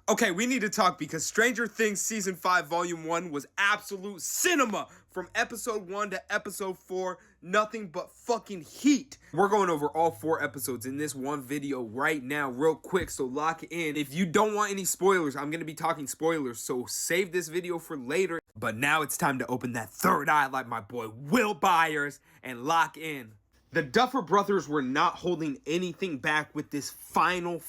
Okay, we need to talk because Stranger Things Season 5 Volume 1 was absolute cinema. From episode 1 to episode 4, nothing but fucking heat. We're going over all 4 episodes in this one video right now, real quick, so lock in. If you don't want any spoilers, I'm going to be talking spoilers, so save this video for later. But now it's time to open that third eye like my boy Will Byers and lock in. The Duffer Brothers were not holding anything back with this final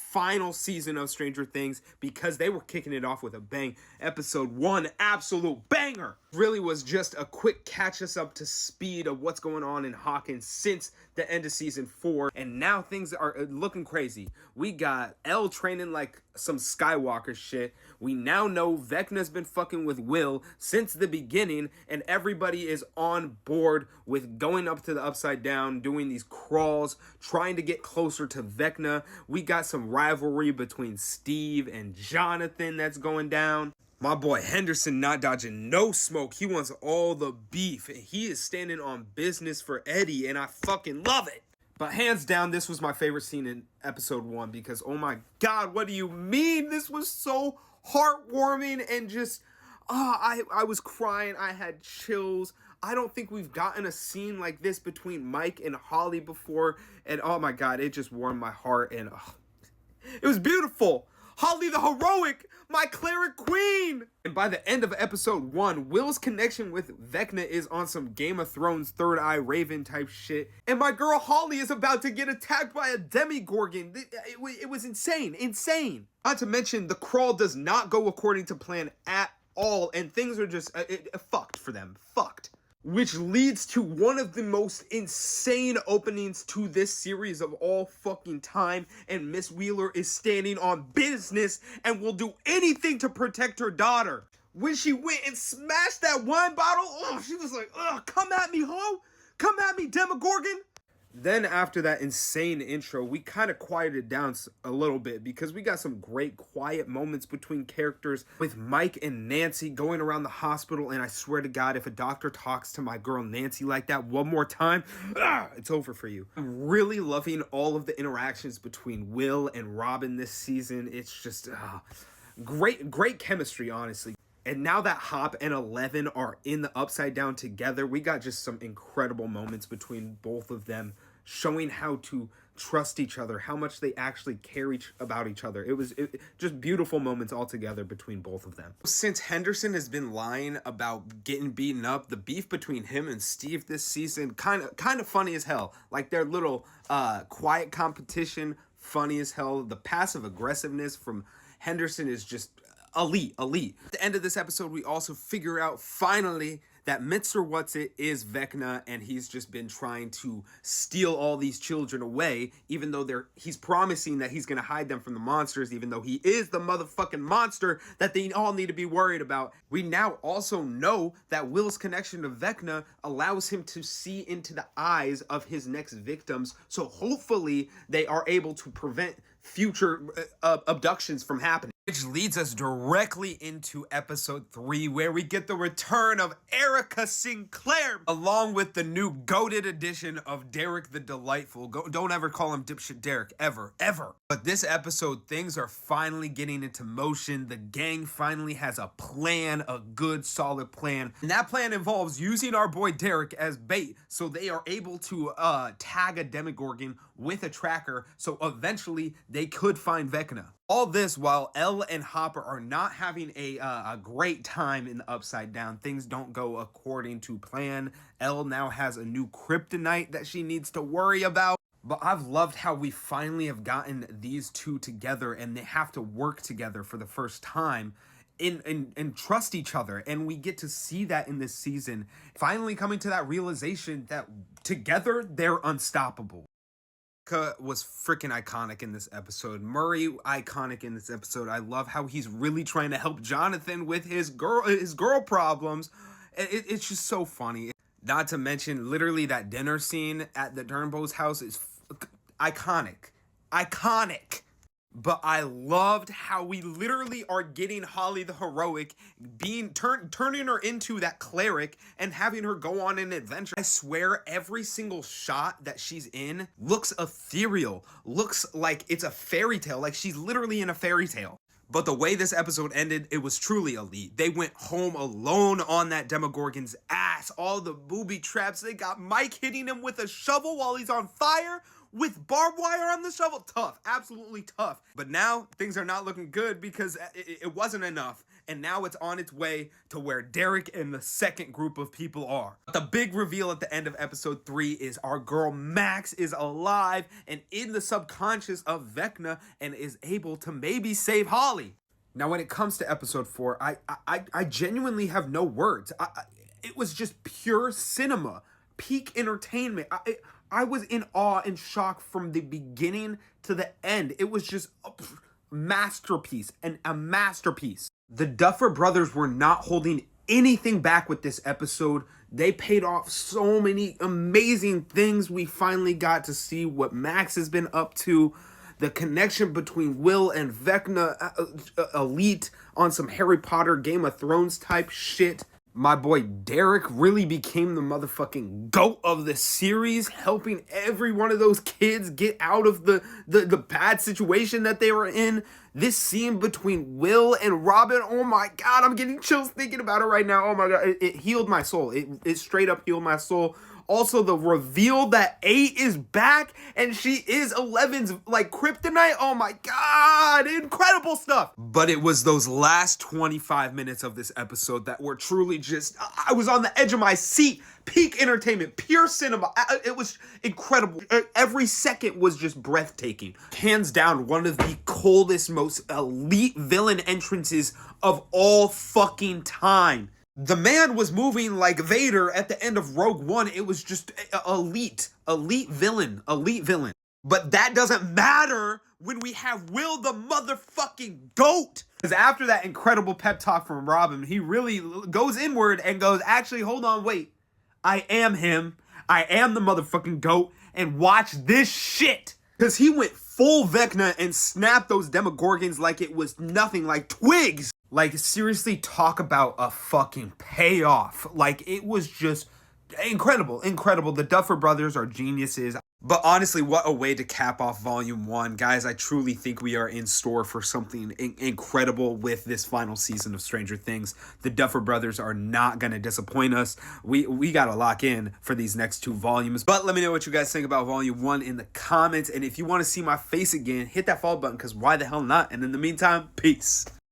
season of Stranger Things because they were kicking it off with a bang. Episode 1, absolute banger. Really was just a quick catch us up to speed of what's going on in Hawkins since the end of season 4. And now things are looking crazy. We got Elle training like some Skywalker shit. We now know Vecna's been fucking with Will since the beginning, and everybody is on board with going up to the Upside Down, doing these crawls, trying to get closer to Vecna. We got some rivalry between Steve and Jonathan that's going down. My boy Henderson not dodging no smoke. He wants all the beef, and he is standing on business for Eddie, and I fucking love it. But hands down, this was my favorite scene in episode 1 because, oh my god, what do you mean? This was so heartwarming and just, I was crying. I had chills. I don't think we've gotten a scene like this between Mike and Holly before, and oh my god, it just warmed my heart, and it was beautiful. Holly the heroic, my cleric queen. And by the end of episode 1, Will's connection with Vecna is on some Game of Thrones Third Eye Raven type shit. And my girl Holly is about to get attacked by a Demogorgon. It was insane. Not to mention, the crawl does not go according to plan at all. And things are just fucked for them. Fucked. Which leads to one of the most insane openings to this series of all fucking time. And Miss Wheeler is standing on business and will do anything to protect her daughter. When she went and smashed that wine bottle, she was like, come at me, ho! Come at me, Demogorgon! Then after that insane intro, we kind of quieted down a little bit because we got some great quiet moments between characters with Mike and Nancy going around the hospital. And I swear to God, if a doctor talks to my girl Nancy like that one more time, it's over for you. I'm really loving all of the interactions between Will and Robin this season. It's just great chemistry, honestly. And now that Hop and Eleven are in the Upside Down together, we got just some incredible moments between both of them, showing how to trust each other, how much they actually care about each other. It was just beautiful moments all together between both of them. Since Henderson has been lying about getting beaten up, the beef between him and Steve this season, kind of funny as hell. Like their little quiet competition, funny as hell. The passive aggressiveness from Henderson is just elite. At the end of this episode, we also figure out finally that Mr. Whatsit is Vecna, and he's just been trying to steal all these children away, even though he's promising that he's going to hide them from the monsters, even though he is the motherfucking monster that they all need to be worried about. We now also know that Will's connection to Vecna allows him to see into the eyes of his next victims, so hopefully they are able to prevent future abductions from happening. Which leads us directly into episode 3, where we get the return of Erica Sinclair, along with the new goated edition of Derek the Delightful. Don't ever call him dipshit Derek, ever. But this episode, things are finally getting into motion. The gang finally has a plan, a good, solid plan. And that plan involves using our boy Derek as bait, so they are able to tag a Demogorgon with a tracker, so eventually they could find Vecna. All this while Elle and Hopper are not having a great time in the Upside Down. Things don't go according to plan. Elle now has a new kryptonite that she needs to worry about. But I've loved how we finally have gotten these two together, and they have to work together for the first time and trust each other. And we get to see that in this season, finally coming to that realization that together they're unstoppable. Was freaking iconic in this episode. Murray, iconic in this episode. I love how he's really trying to help Jonathan with his girl problems. It's just so funny. Not to mention, literally that dinner scene at the Turnbow's house is iconic. But I loved how we literally are getting Holly the heroic, turning her into that cleric and having her go on an adventure. I swear every single shot that she's in looks ethereal, looks like it's a fairy tale, like she's literally in a fairy tale. But the way this episode ended, it was truly elite. They went home alone on that Demogorgon's ass. All the booby traps. They got Mike hitting him with a shovel while he's on fire with barbed wire on the shovel. Tough. Absolutely tough. But now things are not looking good because it wasn't enough. And now it's on its way to where Derek and the second group of people are. The big reveal at the end of episode 3 is our girl Max is alive and in the subconscious of Vecna and is able to maybe save Holly. Now, when it comes to episode 4, I genuinely have no words. It was just pure cinema, peak entertainment. I was in awe and shock from the beginning to the end. It was just a masterpiece and a masterpiece. The Duffer Brothers were not holding anything back with this episode. They paid off so many amazing things. We finally got to see what Max has been up to. The connection between Will and Vecna, elite on some Harry Potter, Game of Thrones type shit. My boy Derek really became the motherfucking GOAT of the series, helping every one of those kids get out of the bad situation that they were in. This scene between Will and Robin, oh my God, I'm getting chills thinking about it right now. Oh my God, it healed my soul. It straight up healed my soul. Also, the reveal that 8 is back and she is 11's like kryptonite. Oh my God, incredible stuff. But it was those last 25 minutes of this episode that were truly just, I was on the edge of my seat. Peak entertainment, pure cinema. It was incredible. Every second was just breathtaking. Hands down, one of the coldest, most elite villain entrances of all fucking time. The man was moving like Vader at the end of Rogue One. It was just elite villain. But that doesn't matter when we have Will the motherfucking GOAT. Because after that incredible pep talk from Robin, he really goes inward and goes, actually, hold on, wait. I am him. I am the motherfucking GOAT. And watch this shit. Because he went full Vecna and snapped those Demogorgons like it was nothing, like twigs. Like, seriously, talk about a fucking payoff. Like, it was just incredible. The Duffer Brothers are geniuses. But honestly, what a way to cap off Volume 1. Guys, I truly think we are in store for something incredible with this final season of Stranger Things. The Duffer Brothers are not going to disappoint us. We got to lock in for these next 2 volumes. But let me know what you guys think about Volume 1 in the comments. And if you want to see my face again, hit that follow button because why the hell not? And in the meantime, peace.